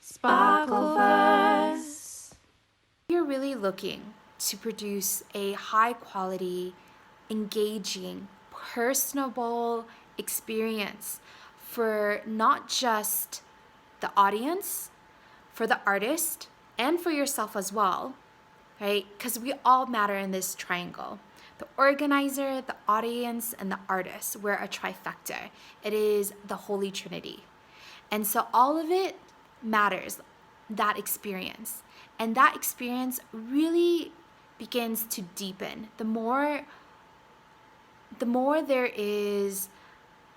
Sparkleverse. You're really looking to produce a high quality, engaging, personable experience for not just the audience, for the artist, and for yourself as well, right? Because we all matter in this triangle. The organizer, the audience, and the artist, we're a trifecta. It is the Holy Trinity. And so all of it matters, that experience. And that experience really begins to deepen. The more there is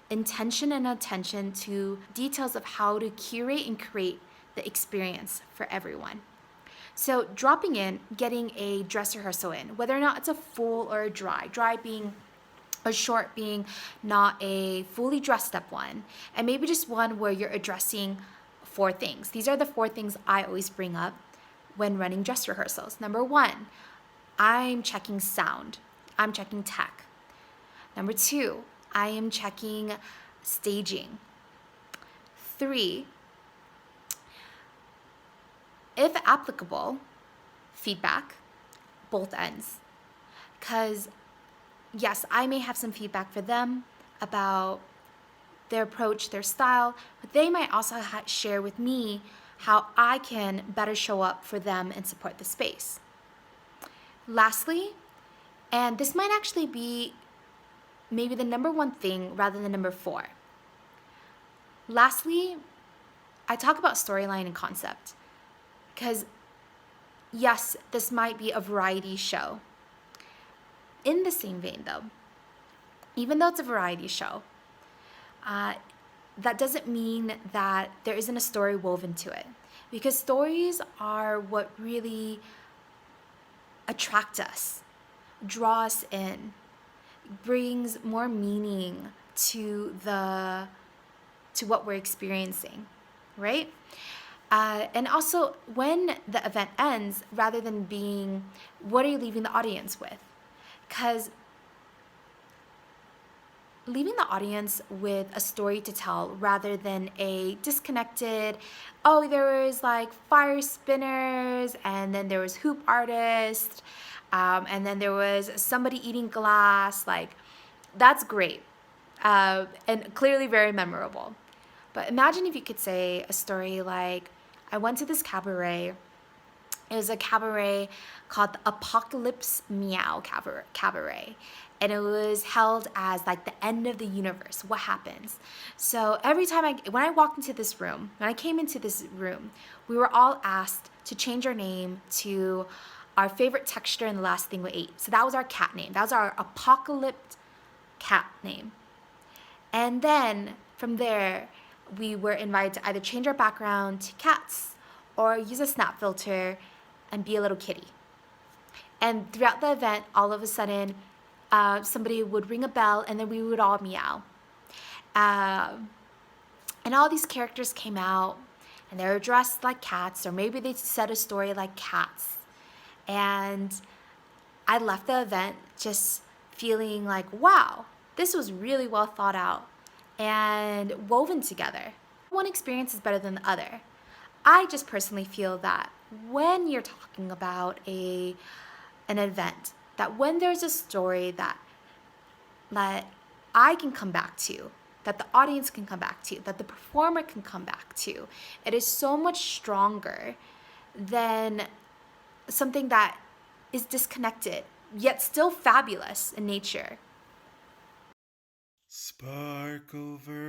intention and attention to details of how to curate and create the experience for everyone. So dropping in, getting a dress rehearsal in, whether or not it's a full or a dry being a short being not a fully dressed up one, and maybe just one where you're addressing 4 things. These are the 4 things I always bring up when running dress rehearsals. Number 1, I'm checking sound. I'm checking tech. Number 2, I am checking staging. 3, if applicable, feedback, both ends. Because yes, I may have some feedback for them about their approach, their style, but they might also share with me how I can better show up for them and support the space. Lastly, and this might actually be maybe the number 1 thing rather than number 4. Lastly, I talk about storyline and concept because yes, this might be a variety show. In the same vein though, even though it's a variety show, that doesn't mean that there isn't a story woven to it, because stories are what really attract us, draw us in, brings more meaning to what we're experiencing, right? And also when the event ends, rather than being, what are you leaving the audience with? Because leaving the audience with a story to tell rather than a disconnected, oh, there was like fire spinners, and then there was hoop artist, and then there was somebody eating glass, like that's great, and clearly very memorable. But imagine if you could say a story like, I went to this cabaret. It was a cabaret called the Apocalypse Meow Cabaret. And it was held as like the end of the universe. What happens? So every time when I walked into this room, when I came into this room, we were all asked to change our name to our favorite texture and the last thing we ate. So that was our cat name. That was our Apocalypse cat name. And then from there, we were invited to either change our background to cats or use a snap filter and be a little kitty. And throughout the event, all of a sudden, somebody would ring a bell and then we would all meow. And all these characters came out and they were dressed like cats, or maybe they said a story like cats. And I left the event just feeling like, wow, this was really well thought out and woven together. One experience is better than the other. I just personally feel that when you're talking about an event, that when there's a story that I can come back to, that the audience can come back to, that the performer can come back to, it is so much stronger than something that is disconnected, yet still fabulous in nature. Sparkleversity.